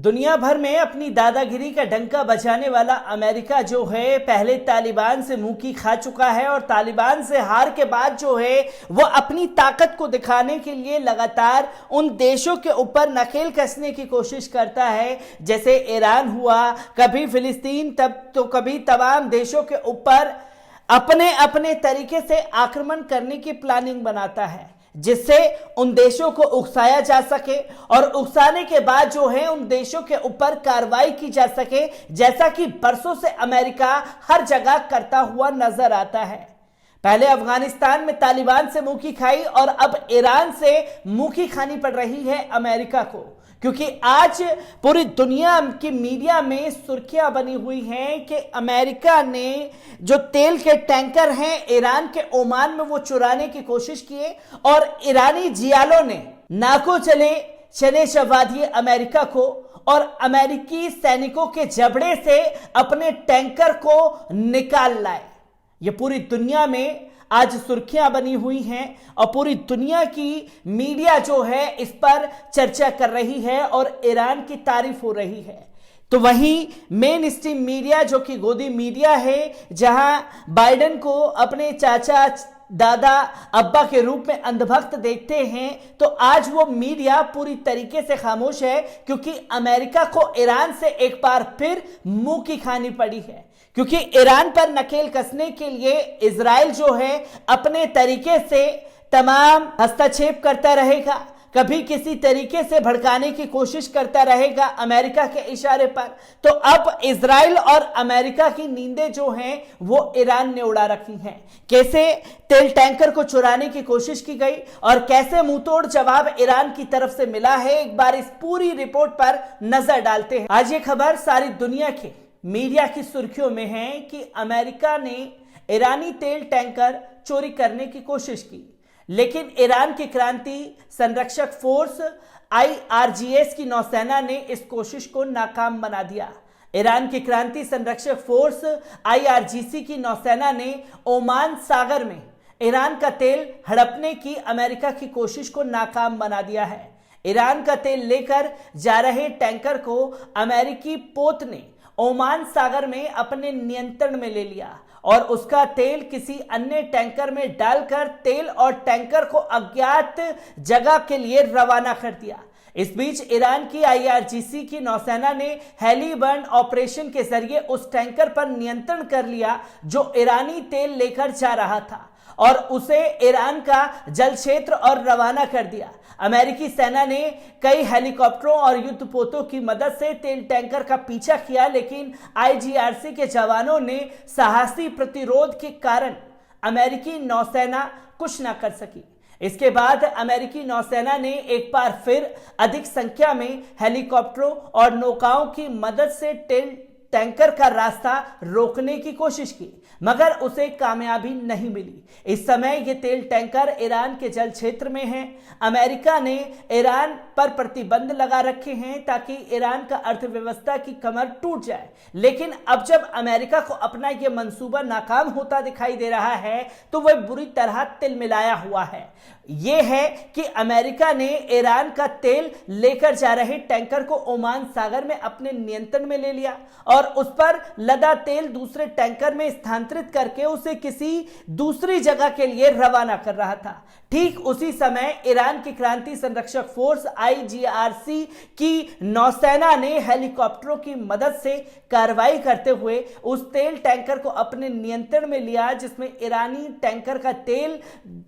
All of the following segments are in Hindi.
दुनिया भर में अपनी दादागिरी का डंका बजाने वाला अमेरिका जो है पहले तालिबान से मुंह की खा चुका है और तालिबान से हार के बाद जो है वो अपनी ताकत को दिखाने के लिए लगातार उन देशों के ऊपर नकेल कसने की कोशिश करता है। जैसे ईरान हुआ, कभी फिलिस्तीन, तब तो कभी तमाम देशों के ऊपर अपने अपने तरीके से आक्रमण करने की प्लानिंग बनाता है, जिससे उन देशों को उकसाया जा सके और उकसाने के बाद जो है उन देशों के ऊपर कार्रवाई की जा सके, जैसा कि बरसों से अमेरिका हर जगह करता हुआ नजर आता है। पहले अफगानिस्तान में तालिबान से मुंह की खाई और अब ईरान से मुंह की खानी पड़ रही है अमेरिका को, क्योंकि आज पूरी दुनिया की मीडिया में सुर्खियां बनी हुई हैं कि अमेरिका ने जो तेल के टैंकर हैं ईरान के ओमान में वो चुराने की कोशिश किए और ईरानी जियालों ने नाको चले चबा दिए अमेरिका को और अमेरिकी सैनिकों के जबड़े से अपने टैंकर को निकाल लाए। ये पूरी दुनिया में आज सुर्खियां बनी हुई हैं और पूरी दुनिया की मीडिया जो है इस पर चर्चा कर रही है और ईरान की तारीफ हो रही है। तो वहीं मेन स्ट्रीम मीडिया जो कि गोदी मीडिया है, जहां बाइडेन को अपने चाचा, दादा, अब्बा के रूप में अंधभक्त देखते हैं, तो आज वो मीडिया पूरी तरीके से खामोश है, क्योंकि अमेरिका को ईरान से एक बार फिर मुंह की खानी पड़ी है। क्योंकि ईरान पर नकेल कसने के लिए इजराइल जो है अपने तरीके से तमाम हस्तक्षेप करता रहेगा, कभी किसी तरीके से भड़काने की कोशिश करता रहेगा अमेरिका के इशारे पर। तो अब इजराइल और अमेरिका की नींदें जो हैं वो ईरान ने उड़ा रखी हैं। कैसे तेल टैंकर को चुराने की कोशिश की गई और कैसे मुंहतोड़ जवाब ईरान की तरफ से मिला है, एक बार इस पूरी रिपोर्ट पर नजर डालते हैं। आज ये खबर सारी दुनिया के मीडिया की सुर्खियों में है कि अमेरिका ने ईरानी तेल टैंकर चोरी करने की कोशिश की, लेकिन ईरान की क्रांति संरक्षक फोर्स IRGC की नौसेना ने इस कोशिश को नाकाम बना दिया। ईरान की क्रांति संरक्षक फोर्स IRGC की नौसेना ने ओमान सागर में ईरान का तेल हड़पने की अमेरिका की कोशिश को नाकाम बना दिया है। ईरान का तेल लेकर जा रहे टैंकर को अमेरिकी पोत ने ओमान सागर में अपने नियंत्रण में ले लिया और उसका तेल किसी अन्य टैंकर में डालकर तेल और टैंकर को अज्ञात जगह के लिए रवाना कर दिया। इस बीच ईरान की IRGC की नौसेना ने हेलीबर्न ऑपरेशन के जरिए उस टैंकर पर नियंत्रण कर लिया जो ईरानी तेल लेकर जा रहा था और उसे ईरान का जल क्षेत्र और रवाना कर दिया। अमेरिकी सेना ने कई हेलीकॉप्टरों और युद्धपोतों की मदद से तेल टैंकर का पीछा किया, लेकिन IRGC के जवानों ने साहसी प्रतिरोध के कारण अमेरिकी नौसेना कुछ न कर सकी। इसके बाद अमेरिकी नौसेना ने एक बार फिर अधिक संख्या में हेलीकॉप्टरों और नौकाओं की मदद से तेल टैंकर का रास्ता रोकने की कोशिश की, मगर उसे कामयाबी नहीं मिली। इस समय ये तेल टैंकर ईरान के जल क्षेत्र में है। अमेरिका ने ईरान पर प्रतिबंध लगा रखे हैं ताकि ईरान का अर्थव्यवस्था की कमर टूट जाए, लेकिन अब जब अमेरिका को अपना ये मंसूबा नाकाम होता दिखाई दे रहा है तो वह बुरी तरह तिलमिलाया हुआ है। यह है कि अमेरिका ने ईरान का तेल लेकर जा रहे टैंकर को ओमान सागर में अपने नियंत्रण में ले लिया और उस पर लदा तेल दूसरे टैंकर में स्थानांतरित करके उसे किसी दूसरी जगह के लिए रवाना कर रहा था। ठीक उसी समय ईरान की क्रांति संरक्षक फोर्स IRGC की नौसेना ने हेलीकॉप्टरों की मदद से कार्रवाई करते हुए उस तेल टैंकर को अपने नियंत्रण में लिया जिसमें ईरानी टैंकर का तेल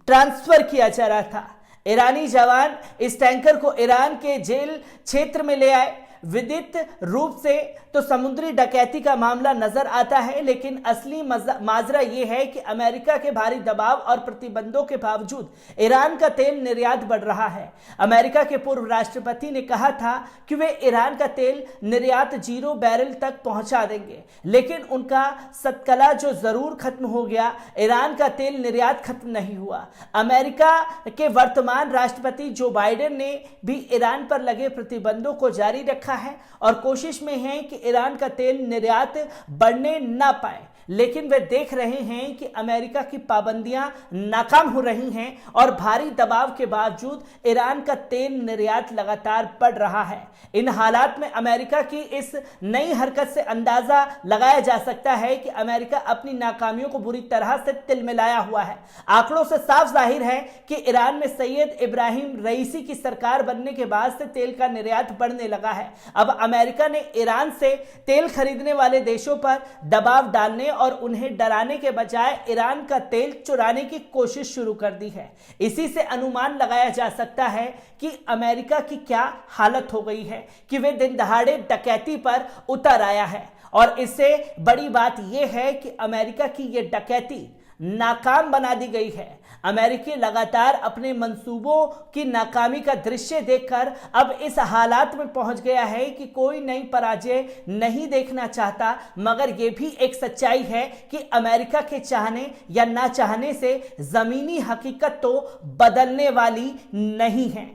ट्रांसफर किया जा रहा था। ईरानी जवान इस टैंकर को ईरान के जेल क्षेत्र में ले आए। विदित रूप से तो समुद्री डकैती का मामला नजर आता है, लेकिन असली माजरा यह है कि अमेरिका के भारी दबाव और प्रतिबंधों के बावजूद ईरान का तेल निर्यात बढ़ रहा है। अमेरिका के पूर्व राष्ट्रपति ने कहा था कि वे ईरान का तेल निर्यात 0 बैरल तक पहुंचा देंगे, लेकिन उनका सतकला जो जरूर खत्म हो गया। ईरान का तेल निर्यात खत्म नहीं हुआ। अमेरिका के वर्तमान राष्ट्रपति जो बाइडेन ने भी ईरान पर लगे प्रतिबंधों को जारी रखा है और कोशिश में है कि ईरान का तेल निर्यात बढ़ने ना पाए। लेकिन वे देख रहे हैं कि अमेरिका की पाबंदियां नाकाम हो रही हैं और भारी दबाव के बावजूद ईरान का तेल निर्यात लगातार बढ़ रहा है। इन हालात में अमेरिका की इस नई हरकत से अंदाजा लगाया जा सकता है कि अमेरिका अपनी नाकामियों को बुरी तरह से तिलमिलाया हुआ है। आंकड़ों से साफ जाहिर है कि ईरान में सैयद इब्राहिम रईसी की सरकार बनने के बाद से तेल का निर्यात बढ़ने लगा है। अब अमेरिका ने ईरान से तेल खरीदने वाले देशों पर दबाव डालने और उन्हें डराने के बजाय ईरान का तेल चुराने की कोशिश शुरू कर दी है। इसी से अनुमान लगाया जा सकता है कि अमेरिका की क्या हालत हो गई है कि वे दिन दहाड़े डकैती पर उतर आया है। और इससे बड़ी बात यह है कि अमेरिका की यह डकैती नाकाम बना दी गई है। अमेरिकी लगातार अपने मंसूबों की नाकामी का दृश्य देखकर अब इस हालात में पहुंच गया है कि कोई नई पराजय नहीं देखना चाहता, मगर यह भी एक सच्चाई है कि अमेरिका के चाहने या ना चाहने से जमीनी हकीकत तो बदलने वाली नहीं है।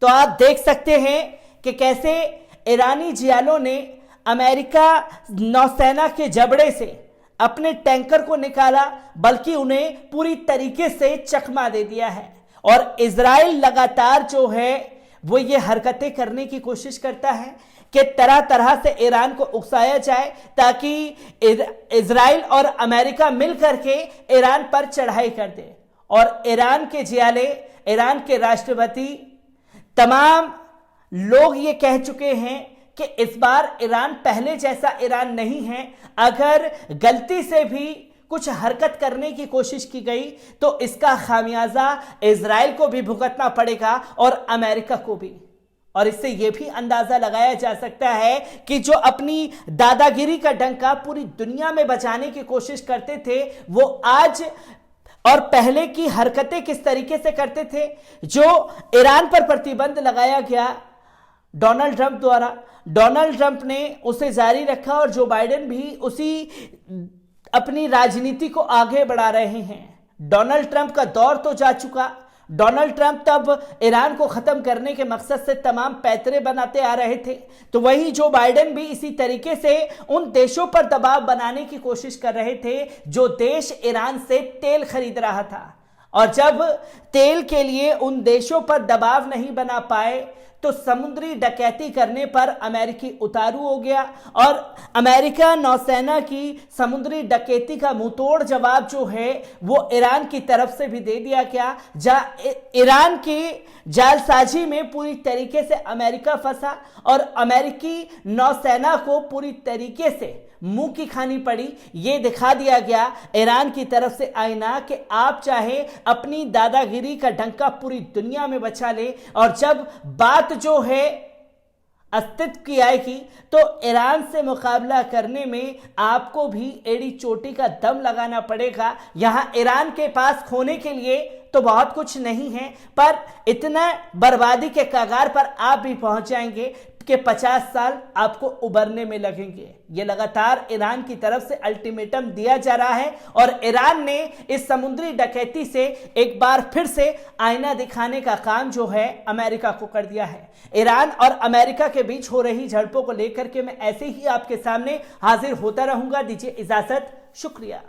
तो आप देख सकते हैं कि कैसे ईरानी जियालों ने अमेरिका नौसेना के जबड़े से अपने टैंकर को निकाला, बल्कि उन्हें पूरी तरीके से चकमा दे दिया है। और इजराइल लगातार जो है वो ये हरकतें करने की कोशिश करता है कि तरह तरह से ईरान को उकसाया जाए ताकि इजराइल और अमेरिका मिलकर के ईरान पर चढ़ाई कर दे। और ईरान के जियाले, ईरान के राष्ट्रपति, तमाम लोग ये कह चुके हैं कि इस बार ईरान पहले जैसा ईरान नहीं है। अगर गलती से भी कुछ हरकत करने की कोशिश की गई तो इसका खामियाजा इजराइल को भी भुगतना पड़ेगा और अमेरिका को भी। और इससे यह भी अंदाजा लगाया जा सकता है कि जो अपनी दादागिरी का डंका पूरी दुनिया में बचाने की कोशिश करते थे, वो आज और पहले की हरकतें किस तरीके से करते थे। जो ईरान पर प्रतिबंध लगाया गया डोनाल्ड ट्रंप द्वारा, डोनाल्ड ट्रंप ने उसे जारी रखा और जो बाइडेन भी उसी अपनी राजनीति को आगे बढ़ा रहे हैं। डोनाल्ड ट्रंप का दौर तो जा चुका। डोनाल्ड ट्रंप तब ईरान को खत्म करने के मकसद से तमाम पैतरे बनाते आ रहे थे, तो वही जो बाइडेन भी इसी तरीके से उन देशों पर दबाव बनाने की कोशिश कर रहे थे जो देश ईरान से तेल खरीद रहा था। और जब तेल के लिए उन देशों पर दबाव नहीं बना पाए तो समुद्री डकैती करने पर अमेरिकी उतारू हो गया और अमेरिका नौसेना की समुद्री डकैती का मुंहतोड़ जवाब जो है वो ईरान की तरफ से भी दे दिया गया। जहां ईरान की जालसाजी में पूरी तरीके से अमेरिका फंसा और अमेरिकी नौसेना को पूरी तरीके से मुंह की खानी पड़ी। ये दिखा दिया गया ईरान की तरफ से आईना कि आप चाहे अपनी दादागिरी का डंका पूरी दुनिया में बचा ले, और जब बात जो है अस्तित्व की आएगी तो ईरान से मुकाबला करने में आपको भी एड़ी चोटी का दम लगाना पड़ेगा। यहां ईरान के पास खोने के लिए तो बहुत कुछ नहीं है, पर इतना बर्बादी के कगार पर आप भी पहुंच जाएंगे कि 50 साल आपको उबरने में लगेंगे। ये लगातार ईरान की तरफ से अल्टीमेटम दिया जा रहा है और ईरान ने इस समुद्री डकैती से एक बार फिर से आईना दिखाने का काम जो है अमेरिका को कर दिया है। ईरान और अमेरिका के बीच हो रही झड़पों को लेकर के मैं ऐसे ही आपके सामने हाजिर होता रहूंगा। दीजिए इजाजत, शुक्रिया।